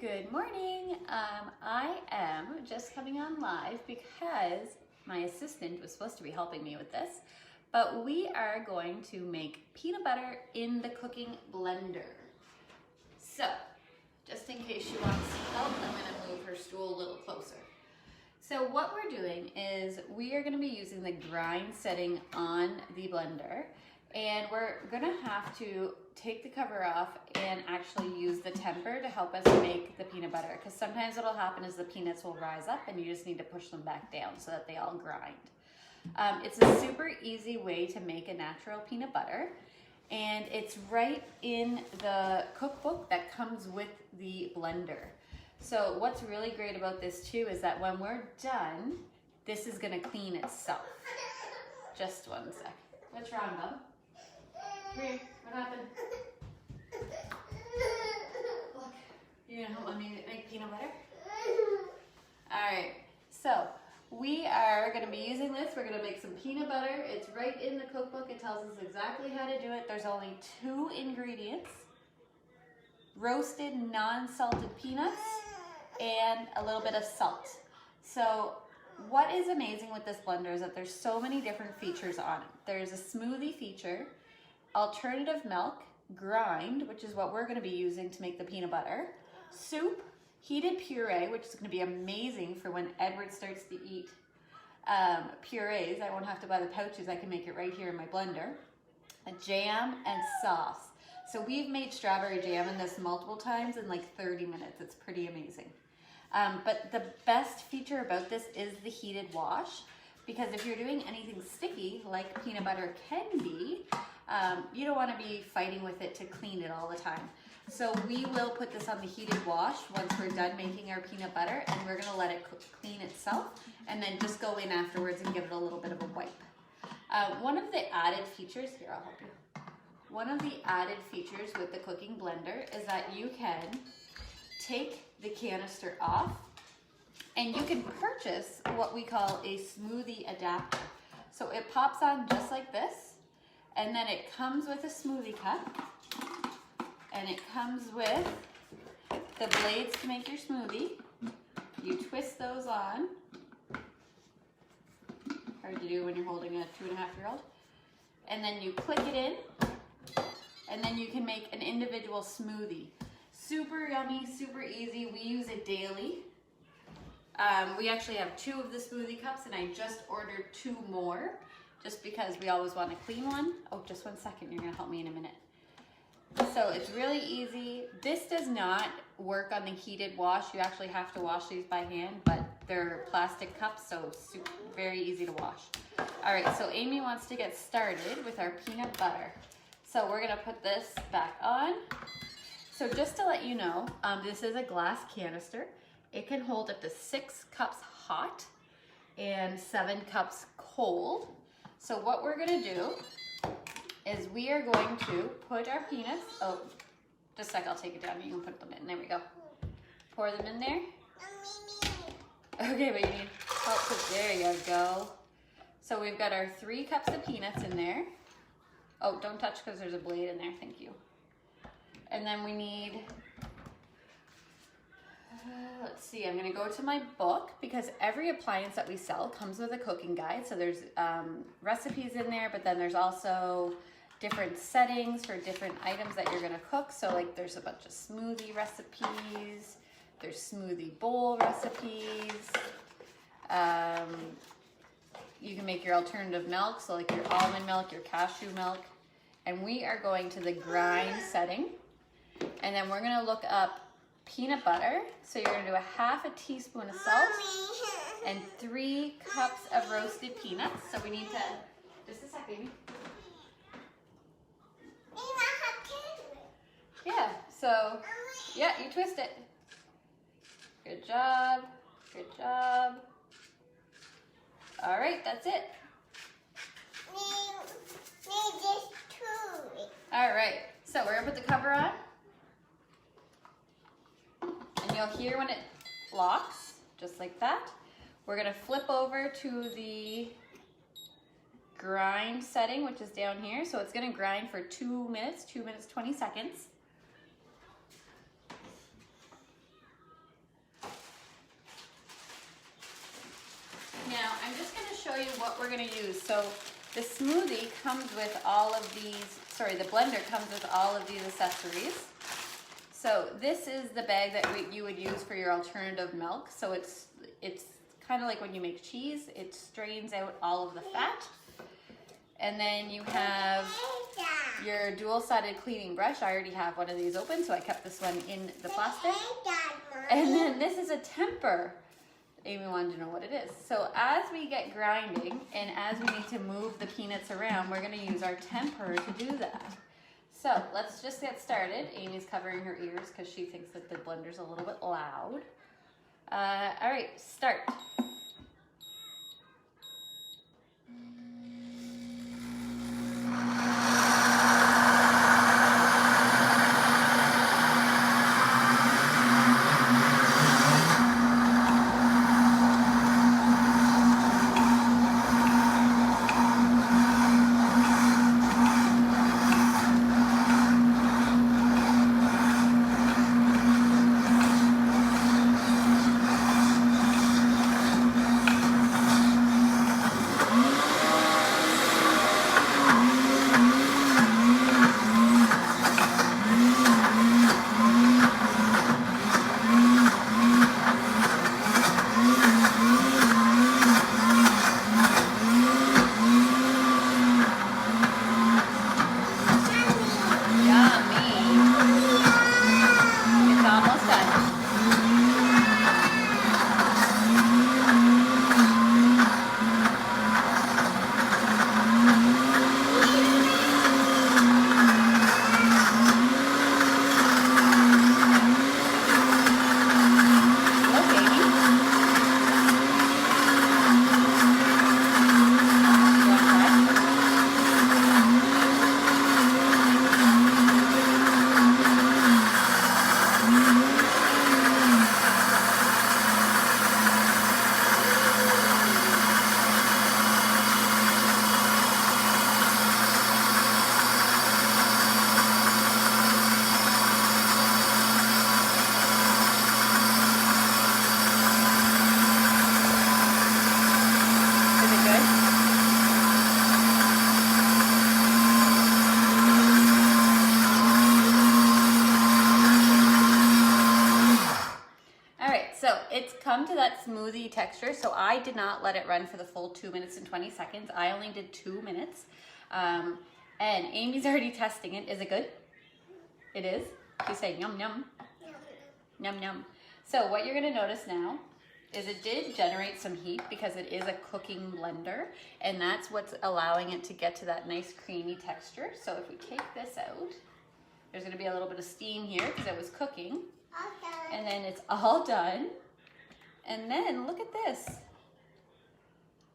Good morning. I am just coming on live because my assistant was supposed to be helping me with this, but we are going to make peanut butter in the cooking blender. So, just in case she wants help, I'm gonna move her stool a little closer. So what we're doing is we are gonna be using the grind setting on the blender, and we're gonna have to take the cover off and actually use the temper to help us make the peanut butter, because sometimes what'll happen is the peanuts will rise up and you just need to push them back down so that they all grind. It's a super easy way to make a natural peanut butter, and it's right in the cookbook that comes with the blender. So what's really great about this too is that when we're done, this is gonna clean itself. Just one sec. What's wrong, Bub? Come here, what happened? Look, you're gonna help me make peanut butter? All right, so we are gonna be using this. We're gonna make some peanut butter. It's right in the cookbook. It tells us exactly how to do it. There's only 2 ingredients: roasted non-salted peanuts and a little bit of salt. So what is amazing with this blender is that there's so many different features on it. There's a smoothie feature, alternative milk, grind, which is what we're gonna be using to make the peanut butter, soup, heated puree, which is gonna be amazing for when Edward starts to eat purees. I won't have to buy the pouches, I can make it right here in my blender, a jam, and sauce. So we've made strawberry jam in this multiple times in like 30 minutes. It's pretty amazing. But the best feature about this is the heated wash, because if you're doing anything sticky like peanut butter can be, you don't want to be fighting with it to clean it all the time. So we will put this on the heated wash once we're done making our peanut butter, and we're going to let it clean itself and then just go in afterwards and give it a little bit of a wipe. One of the added features, here I'll help you. One of the added features with the cooking blender is that you can take the canister off and you can purchase what we call a smoothie adapter. So it pops on just like this, and then it comes with a smoothie cup, and it comes with the blades to make your smoothie. You twist those on. Hard to do when you're holding a 2.5-year-old. And then you click it in, and then you can make an individual smoothie. Super yummy, super easy. We use it daily. We actually have 2 of the smoothie cups, and I just ordered 2 more just because we always want a clean one. Oh, just one second, you're gonna help me in a minute. So it's really easy. This does not work on the heated wash. You actually have to wash these by hand, but they're plastic cups, so super, very easy to wash. All right, so Amy wants to get started with our peanut butter. So we're gonna put this back on. So just to let you know, this is a glass canister. It can hold up to 6 cups hot and 7 cups cold. So what we're gonna do is we are going to put our peanuts, oh, just a sec, I'll take it down, you can put them in, there we go. Pour them in there. Okay, but you need help, there you go. So we've got our 3 cups of peanuts in there. Oh, don't touch because there's a blade in there, thank you. And then we need, let's see, I'm gonna go to my book, because every appliance that we sell comes with a cooking guide. So there's recipes in there, but then there's also different settings for different items that you're gonna cook. So like there's a bunch of smoothie recipes, there's smoothie bowl recipes. You can make your alternative milk, so like your almond milk, your cashew milk. And we are going to the grind setting. And then we're gonna look up peanut butter. So you're gonna do a 1/2 teaspoon of salt and 3 cups of roasted peanuts. So we need to, just a sec, baby. Yeah, so, yeah, you twist it. Good job, good job. All right, that's it. All right, so we're gonna put the cover on. And you'll hear when it locks, just like that. We're gonna flip over to the grind setting, which is down here. So it's gonna grind for 2 minutes, 2 minutes, 20 seconds. what we're gonna use. So the smoothie comes with all of these, the blender comes with all of these accessories. So this is the bag that you would use for your alternative milk. So it's kind of like when you make cheese, it strains out all of the fat. And then you have your dual-sided cleaning brush. I already have one of these open, so I kept this one in the plastic. And then this is a temper. Amy wanted to know what it is. So as we get grinding and as we need to move the peanuts around, we're gonna use our temper to do that. So let's just get started. Amy's covering her ears because she thinks that the blender's a little bit loud. All right, start. It's come to that smoothie texture, so I did not let it run for the full 2 minutes and 20 seconds. I only did 2 minutes. And Amy's already testing it. Is it good? It is? She's saying yum, yum. Yum, yum. So what you're gonna notice now is it did generate some heat because it is a cooking blender, and that's what's allowing it to get to that nice creamy texture. So if we take this out, there's gonna be a little bit of steam here because it was cooking. And then it's all done. And then look at this.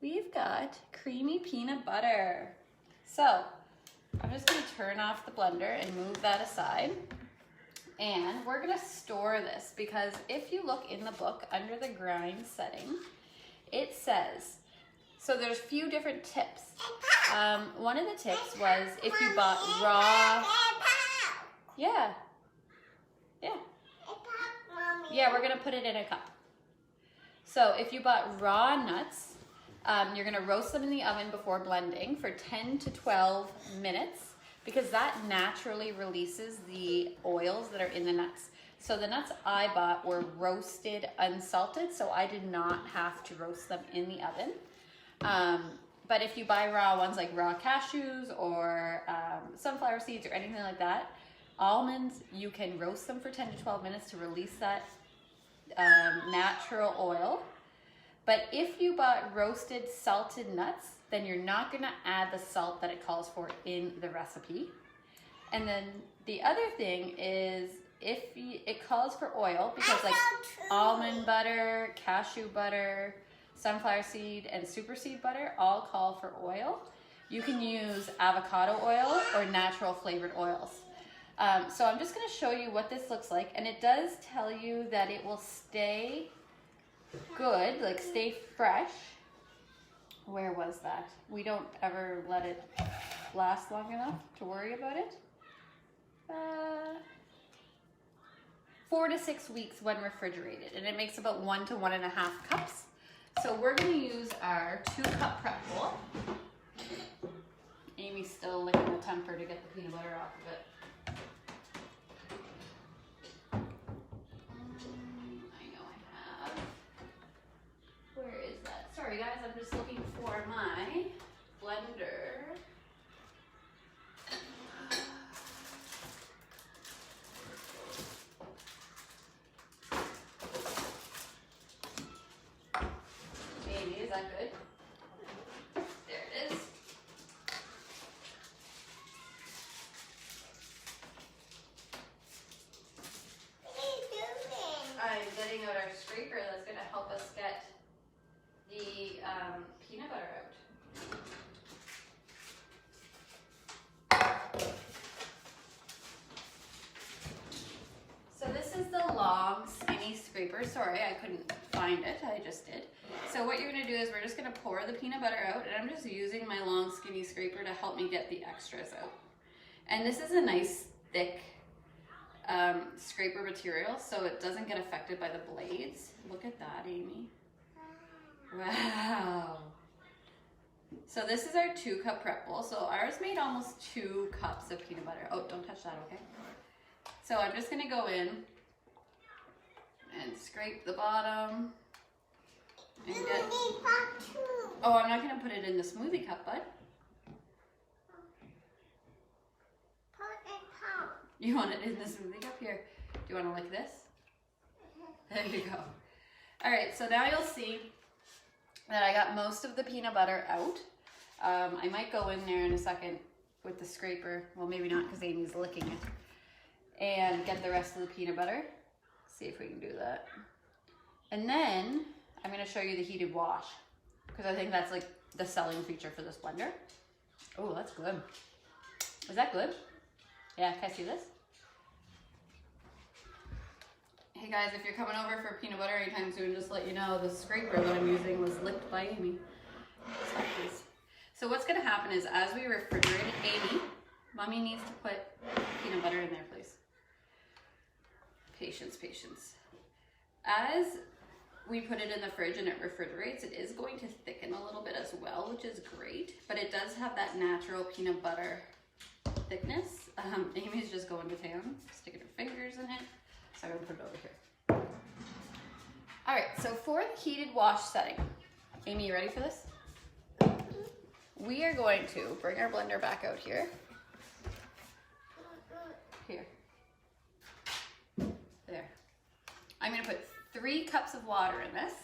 We've got creamy peanut butter. So I'm just gonna turn off the blender and move that aside. And we're gonna store this because if you look in the book under the grind setting, it says, so there's a few different tips. One of the tips was if you bought raw, yeah, we're gonna put it in a cup. So if you bought raw nuts, you're gonna roast them in the oven before blending for 10 to 12 minutes because that naturally releases the oils that are in the nuts. So the nuts I bought were roasted unsalted, so I did not have to roast them in the oven. But if you buy raw ones like raw cashews or sunflower seeds or anything like that, almonds, you can roast them for 10 to 12 minutes to release that natural oil. But if you bought roasted salted nuts, then you're not gonna add the salt that it calls for in the recipe. And then the other thing is it calls for oil because like almond butter, cashew butter, sunflower seed, and super seed butter all call for oil. You can use avocado oil or natural flavored oils. So I'm just gonna show you what this looks like, and it does tell you that it will stay good, like stay fresh. Where was that? We don't ever let it last long enough to worry about it. 4 to 6 weeks when refrigerated, and it makes about 1 to 1.5 cups. So we're gonna use our 2-cup prep bowl. Amy's still licking the temper to get the peanut butter off of it. I know I have. Where is that? Sorry guys, I'm just looking for my blender. Amy, is that good? There it is. I'm getting out our scraper that's going to help us get the peanut butter out. So this is the long skinny scraper. Sorry, I couldn't find it. I just did. So what you're going to do is we're just going to pour the peanut butter out, and I'm just using my long skinny scraper to help me get the extras out. And this is a nice thick scraper material, so it doesn't get affected by the blades. Look at that, Amy. Wow. So this is our 2-cup prep bowl. So ours made almost 2 cups of peanut butter. Oh, don't touch that, okay? So I'm just gonna go in and scrape the bottom. And get... Oh, I'm not gonna put it in the smoothie cup, bud. You want it in the smoothie cup? Here. Do you want to lick this? There you go. All right, so now you'll see that I got most of the peanut butter out. I might go in there in a second with the scraper. Well, maybe not because Amy's licking it. And get the rest of the peanut butter. See if we can do that. And then I'm going to show you the heated wash because I think that's like the selling feature for this blender. Oh, that's good. Is that good? Yeah, can I see this? Hey guys, if you're coming over for peanut butter anytime soon, just let you know the scraper that I'm using was licked by Amy. Stop, please. So what's gonna happen is as we refrigerate it, Amy, Mommy needs to put peanut butter in there, please. Patience, patience. As we put it in the fridge and it refrigerates, it is going to thicken a little bit as well, which is great, but it does have that natural peanut butter thickness. Amy's just going to town, sticking her fingers in it. So I'm gonna put it over here. All right, so for the heated wash setting, Amy, you ready for this? We are going to bring our blender back out here. Here. There. I'm gonna put 3 cups of water in this.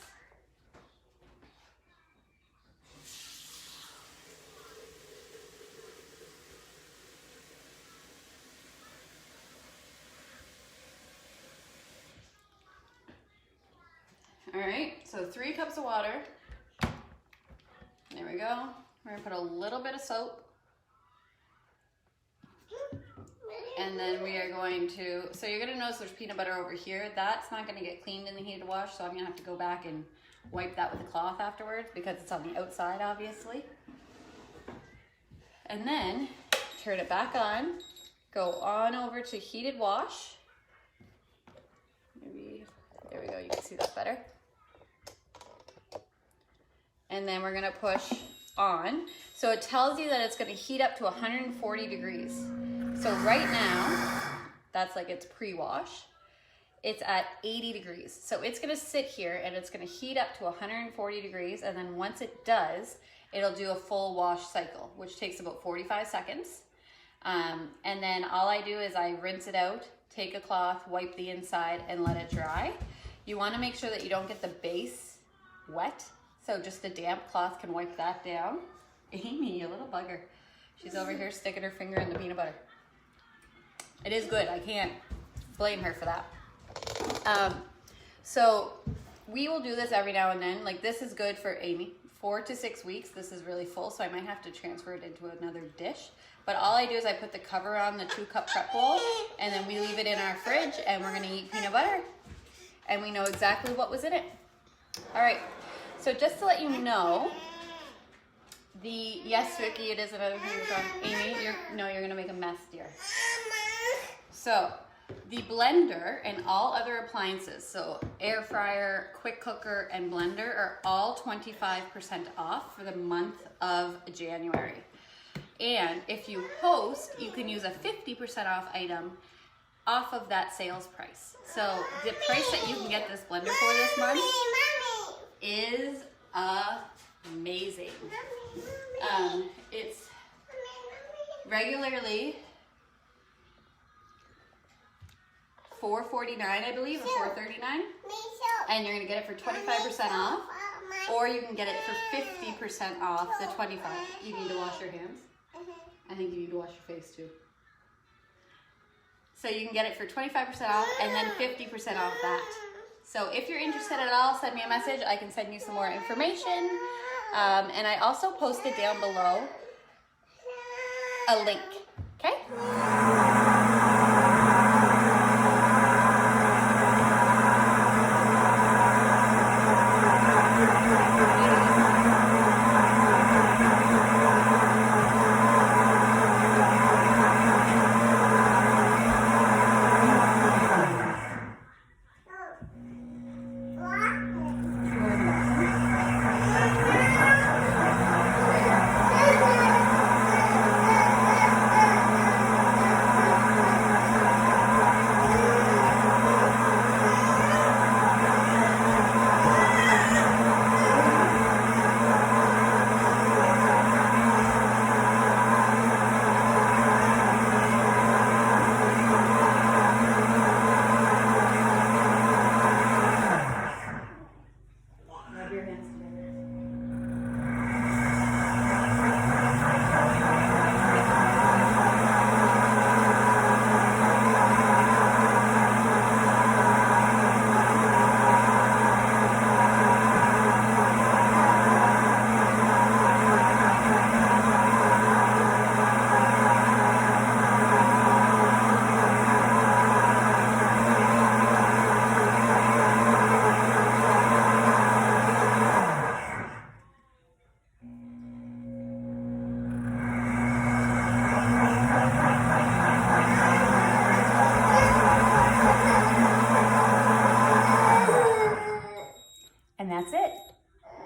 All right, so 3 cups of water. There we go. We're gonna put a little bit of soap. And then we are going to, so you're gonna notice there's peanut butter over here. That's not gonna get cleaned in the heated wash, so I'm gonna have to go back and wipe that with a cloth afterwards because it's on the outside, obviously. And then turn it back on, go on over to heated wash. Maybe, there we go, you can see that better. And then we're gonna push on. So it tells you that it's gonna heat up to 140 degrees. So right now, that's like its pre-wash. It's at 80 degrees. So it's gonna sit here and it's gonna heat up to 140 degrees. And then once it does, it'll do a full wash cycle, which takes about 45 seconds. And then all I do is I rinse it out, take a cloth, wipe the inside and let it dry. You wanna make sure that you don't get the base wet. So just a damp cloth can wipe that down. Amy, you little bugger. She's over here sticking her finger in the peanut butter. It is good, I can't blame her for that. So we will do this every now and then. Like this is good for Amy. 4 to 6 weeks, this is really full, so I might have to transfer it into another dish. But all I do is I put the cover on the 2-cup prep bowl and then we leave it in our fridge and we're gonna eat peanut butter and we know exactly what was in it. All right. So just to let you know, yes, Vicky, it is another thing on. Amy, you're gonna make a mess, dear. So The blender and all other appliances, so air fryer, quick cooker, and blender are all 25% off for the month of January. And if you host, you can use a 50% off item off of that sales price. So the price that you can get this blender for this month is amazing. It's regularly $4.49, I believe, or $4.39, and you're gonna get it for 25% off, or you can get it for 50% off the 25. You need to wash your hands. I think you need to wash your face too. So you can get it for 25% off and then 50% off that. So if you're interested at all, send me a message. I can send you some more information. And I also posted down below a link, okay?